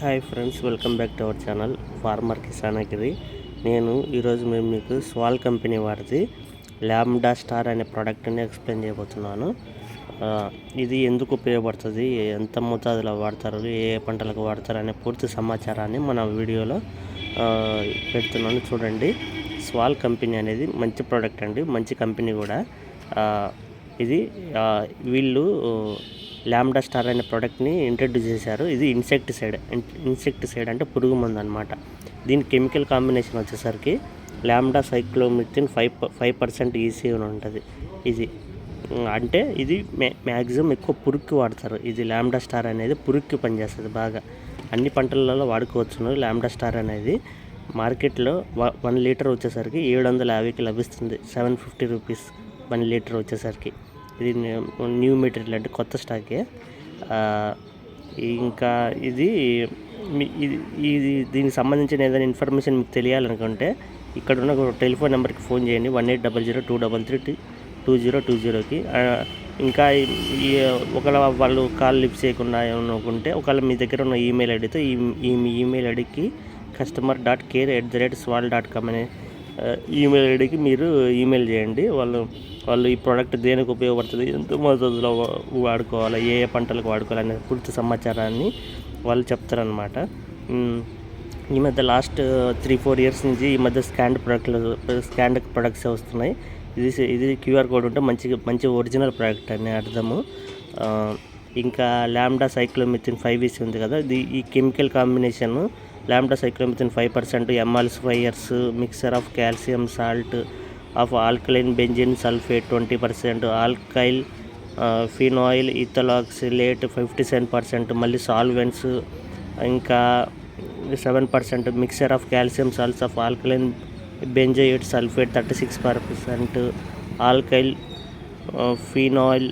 Hi friends, welcome back to our channel farmer Kisanagiri. నేను ఈరోజు మీకు స్వాల్ కంపెనీ వారిది ల్యాండా స్టార్ అనే ప్రోడక్ట్ని ఎక్స్ప్లెయిన్ చేయబోతున్నాను. ఇది ఎందుకు ఉపయోగపడుతుంది, ఎంత మోతాదులో వాడతారు, ఏ పంటలకు వాడతారు అనే పూర్తి సమాచారాన్ని మన వీడియోలో పెడుతున్నాను. చూడండి, స్వాల్ కంపెనీ అనేది మంచి ప్రోడక్ట్ అండి, మంచి కంపెనీ కూడా. ఇది వీళ్ళు ల్యాండా స్టార్ అనే ప్రోడక్ట్ని ఇంట్రడ్యూస్ చేశారు. ఇది ఇన్సెక్టిసైడ్ అంటే పురుగు మందు అనమాట. దీని కెమికల్ కాంబినేషన్ వచ్చేసరికి ల్యాండా సైక్లోమిథిన్ 5% ఈసీ అని ఉంటుంది. ఇది అంటే ఇది మ్యాక్సిమం ఎక్కువ పురుగుకి వాడతారు. ఇది ల్యాండా స్టార్ అనేది పురుగుకి పనిచేస్తుంది బాగా. అన్ని పంటలలో వాడుకోవచ్చును. ల్యాండా స్టార్ అనేది మార్కెట్లో 1 లీటర్ వచ్చేసరికి 750కి లభిస్తుంది. 750 రూపీస్ 1 లీటర్ వచ్చేసరికి. ఇది న్యూ మెటీరియల్ అంటే కొత్త స్టాకే. ఇంకా ఇది దీనికి సంబంధించిన ఏదైనా ఇన్ఫర్మేషన్ మీకు తెలియాలనుకుంటే ఇక్కడ ఉన్న టెలిఫోన్ నెంబర్కి ఫోన్ చేయండి, 1800-233-2020కి. ఇంకా ఒకవేళ వాళ్ళు కాల్ లిఫ్ట్ చేయకుండా ఏమనుకుంటే ఒకవేళ మీ దగ్గర ఉన్న ఈమెయిల్ ఐడితో ఈ ఈమెయిల్ ఐడికి customer.care@swal.com అనే ఈమెయిల్ ఐడికి మీరు ఈమెయిల్ చేయండి. వాళ్ళు ఈ ప్రోడక్ట్ దేనికి ఉపయోగపడుతుంది, ఎంత మోతాదులో వాడుకోవాలి, ఏ పంటలకు వాడుకోవాలి అనే పూర్తి సమాచారాన్ని వాళ్ళు చెప్తారనమాట. ఈ మధ్య లాస్ట్ 3-4 ఇయర్స్ నుంచి ఈ మధ్య స్కాన్డ్ ప్రొడక్ట్స్ వస్తున్నాయి. ఇది QR కోడ్ ఉంటే మంచి ఒరిజినల్ ప్రోడక్ట్ అని అర్థము. ఇంకా ల్యాండా సైక్లోమిథిన్ 5EC ఉంది కదా, ఈ chemical combination lambda cyhalothrin 5%, emulsifiers, mixture of calcium salt of alkaline benzene sulphate 20%, alkyl phenol ethoxylate 57%, మళ్ళీ సాల్వెంట్స్ ఇంకా 7%, mixture of calcium salts of alkaline benzoate sulphate 36%, alkyl phenol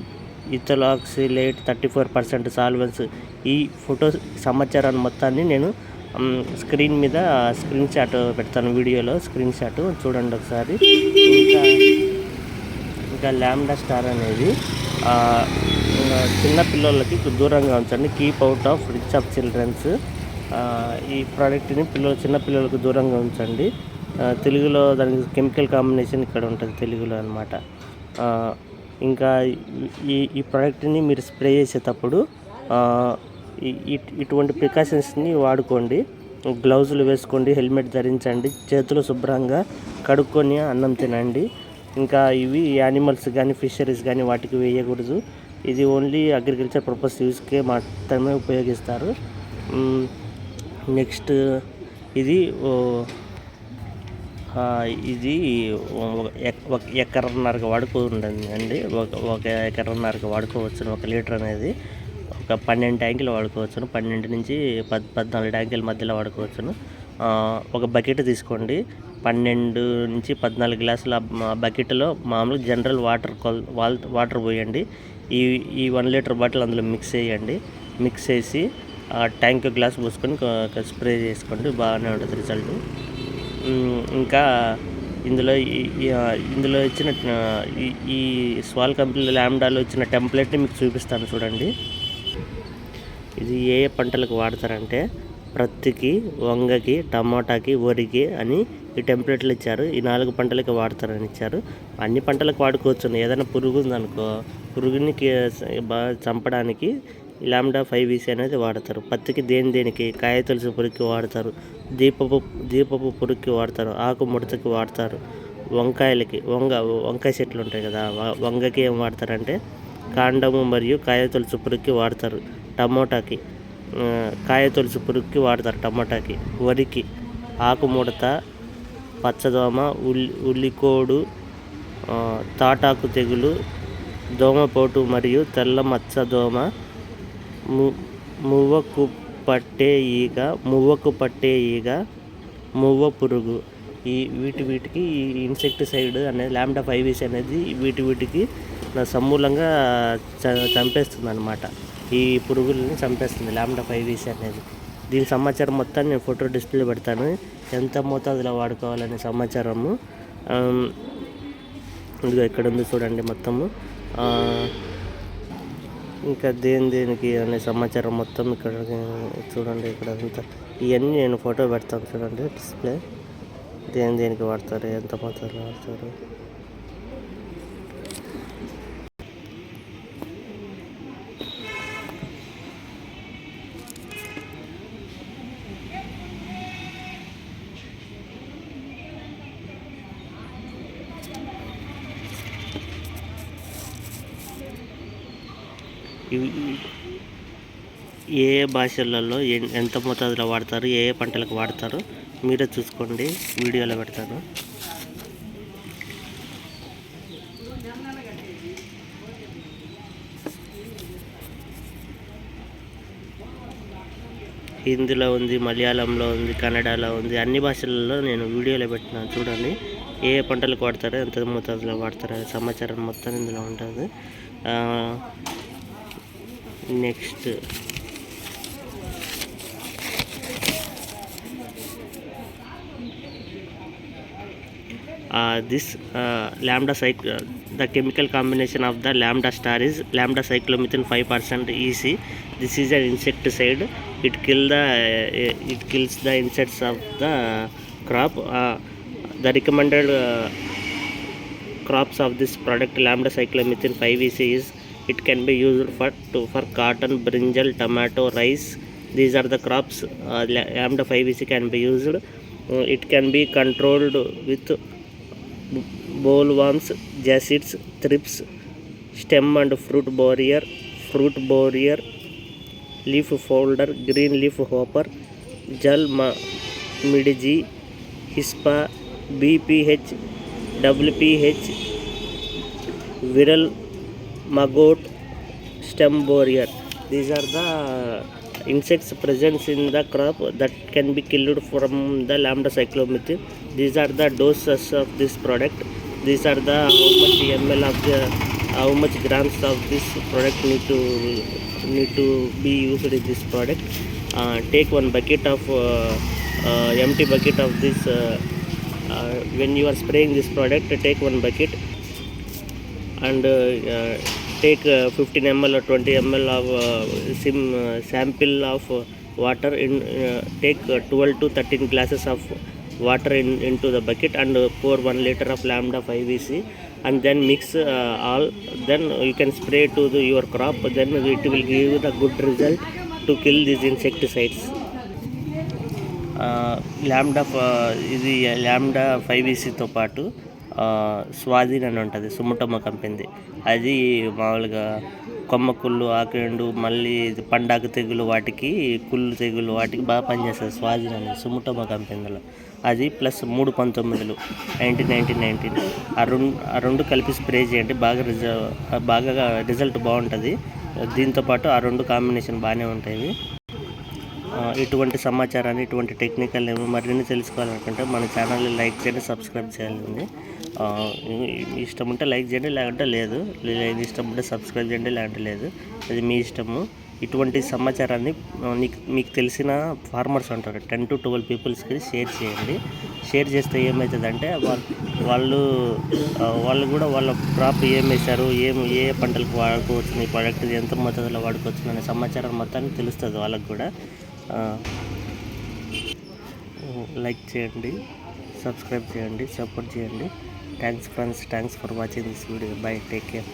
ethoxylate 34% solvents. ఈ ఫోటో సమాచారాన్ని మొత్తాన్ని నేను screen మీద screen shot పెడతాను, వీడియోలో screen shot చూడండి ఒకసారి. ఇంకా ల్యాండా స్టార్ అనేది చిన్న పిల్లలకి దూరంగా ఉంచండి. Keep out of reach of childrens. ఈ ప్రోడక్ట్ని చిన్న పిల్లలకు దూరంగా ఉంచండి. తెలుగులో దానికి కెమికల్ కాంబినేషన్ ఇక్కడ ఉంటుంది తెలుగులో అనమాట. ఇంకా ఈ ప్రోడక్ట్ని మీరు స్ప్రే చేసేటప్పుడు ఇటువంటి ప్రికాషన్స్ని వాడుకోండి. గ్లౌజులు వేసుకోండి, హెల్మెట్ ధరించండి, చేతులు శుభ్రంగా కడుక్కొని అన్నం తినండి. ఇంకా ఇవి యానిమల్స్ కానీ ఫిషరీస్ కానీ వాటికి వేయకూడదు. ఇది ఓన్లీ అగ్రికల్చర్ పర్పస్ యూస్కే మాత్రమే ఉపయోగిస్తారు. నెక్స్ట్ ఇది ఒక ఎకరన్నరకు వాడుకుంటుంది అండి. ఒక ఎకరన్నరకు వాడుకోవచ్చు. 1 లీటర్ అనేది ఒక 12 ట్యాంకులు వాడుకోవచ్చును. 12 నుంచి 14 ట్యాంకుల మధ్యలో వాడుకోవచ్చును. ఒక బకెట్ తీసుకోండి, 12 నుంచి 14 గ్లాసుల బకెట్లో మామూలు జనరల్ వాటర్ పోయండి. ఈ 1 లీటర్ బాటిల్ అందులో మిక్స్ చేయండి. మిక్స్ చేసి ట్యాంక్ గ్లాస్ పోసుకొని స్ప్రే చేసుకోండి, బాగానే ఉంటుంది రిజల్ట్. ఇంకా ఇందులో ఇచ్చిన ఈ స్వాల్ కంపెనీ ల్యాండాలో ఇచ్చిన టెంప్లెట్ని మీకు చూపిస్తాను చూడండి. ఇది ఏ పంటలకు వాడతారంటే ప్రత్తికి, వంగకి, టమాటాకి, వరికి అని ఈ టెంప్లెట్లు ఇచ్చారు. ఈ 4 పంటలకి వాడతారని ఇచ్చారు. అన్ని పంటలకు వాడుకోవచ్చు. ఏదైనా పురుగు ఉందనుకో, పురుగుని బాగా చంపడానికి ల్యాండా 5EC అనేది వాడతారు. పత్తికి దేనికి కాయ తులసి పురుగుకి వాడతారు, దీపపు పురుగుకి వాడతారు, ఆకు ముడతకి వాడతారు, వంకాయలకి వంకాయ చెట్లు ఉంటాయి కదా, వంగకి ఏం వాడతారంటే కాండము మరియు కాయ తులసి పురుగుకి వాడతారు. టమోటాకి కాయ తులసి పురుగుకి వాడతారు. టమోటాకి, వరికి ఆకుముడత, పచ్చదోమ, ఉల్లికోడు, తాటాకు తెగులు, దోమపోటు మరియు తెల్ల మచ్చ దోమ, మువ్వకు పట్టే ఈగ, మువ్వ పురుగు. వీటికి ఈ ఇన్సెక్టిసైడ్ అనేది ల్యాండా 5EC అనేది వీటికి సమూలంగా చంపేస్తుంది అనమాట. ఈ పురుగులని చంపేస్తుంది ల్యాండా 5EC అనేది. దీని సమాచారం మొత్తాన్ని నేను ఫోటో డిస్ప్లే పెడతాను, ఎంత మోతాదులో వాడుకోవాలనే సమాచారము. ఇదిగో ఇక్కడ ఉంది చూడండి మొత్తము. ఇంకా దేనికి అనే సమాచారం మొత్తం ఇక్కడ చూడండి. ఇక్కడ అంతా ఇవన్నీ నేను ఫోటో పెడతాను చూడండి. డిస్ప్లే దేనికి వాడతారు, ఎంత మొత్తంలో వాడతారు. ఏ భాషలలో ఎంత మోతాదులో వాడతారు, ఏ పంటలకు వాడతారు మీరే చూసుకోండి. వీడియోలో పెడతాను. హిందీలో ఉంది, మలయాళంలో ఉంది, కన్నడలో ఉంది, అన్ని భాషలలో నేను వీడియోలో పెట్టినాను చూడండి. ఏ పంటలకు వాడతారో, ఎంత మోతాదులో వాడతారో సమాచారం మొత్తం ఇందులో ఉంటుంది. Next this lambda the chemical combination of the lambda star is lambda cyclomethane 5% EC. This is an insecticide. It kills the insects of the crop. The recommended crops of this product lambda cyclomethane 5EC is it can be used for cotton, brinjal, tomato, rice. These are the crops lambda 5EC can be used. It can be controlled with bollworms, jacids, thrips, stem and fruit borer, leaf folder, green leaf hopper, jal midge, hispa, BPH, WPH, viral maggot, stem borer. These are the insects present in the crop that can be killed from the lambda cyclomethane. These are the doses of this product. These are the how much grams of this product need to be used in this product. Take one bucket of empty bucket of this. When you are spraying this product, take one bucket and take 15 ml or 20 ml of sample of water. Take 12 to 13 glasses of water into the bucket and pour 1 liter of lambda 5EC and then mix all. Then you can spray to your crop. Then it will give the good result to kill these insecticides. ఇది ల్యాండా 5ECతో పాటు స్వాధీన్ అని ఉంటుంది, సుముటమ్మ కంపెనీది. అది మామూలుగా కొమ్మ కుళ్ళు, ఆకుఎండు, మళ్ళీ పండాకు తెగులు, వాటికి కుళ్ళు తెగులు వాటికి బాగా పనిచేస్తుంది స్వాధీన్ అనేది సుముటమ్మ కంపెనీలో. అది ప్లస్ 319 1919 ఆ రెండు కలిపి స్ప్రే చేయండి. బాగా రిజల్ట్ బాగుంటుంది. దీంతోపాటు ఆ రెండు కాంబినేషన్ బాగానే ఉంటాయి. ఇటువంటి సమాచారాన్ని, ఇటువంటి టెక్నికల్ మరిన్ని తెలుసుకోవాలనుకుంటే మన ఛానల్ని లైక్ చేయండి, సబ్స్క్రైబ్ చేయాలండి. ఇష్టం ఉంటే లైక్ చేయండి, లేకుంటే లేదు. ఇష్టం ఉంటే సబ్స్క్రైబ్ చేయండి, లేకుంటే లేదు. అది మీ ఇష్టము. ఇటువంటి సమాచారాన్ని మీకు తెలిసిన ఫార్మర్స్ ఉంటారు 10 to 12 పీపుల్స్కి షేర్ చేయండి. షేర్ చేస్తే ఏమవుతుందంటే వాళ్ళు కూడా వాళ్ళ క్రాప్ ఏం వేశారు, ఏ పంటలకు వాడుకోవచ్చు, ఈ ప్రోడక్ట్ ఎంత మోతాదులో వాడుకోవచ్చు అనే సమాచారం మొత్తానికి తెలుస్తుంది వాళ్ళకు కూడా. లైక్ చేయండి, సబ్స్క్రైబ్ చేయండి, సపోర్ట్ చేయండి. Thanks friends, thanks for watching this video. By, take care.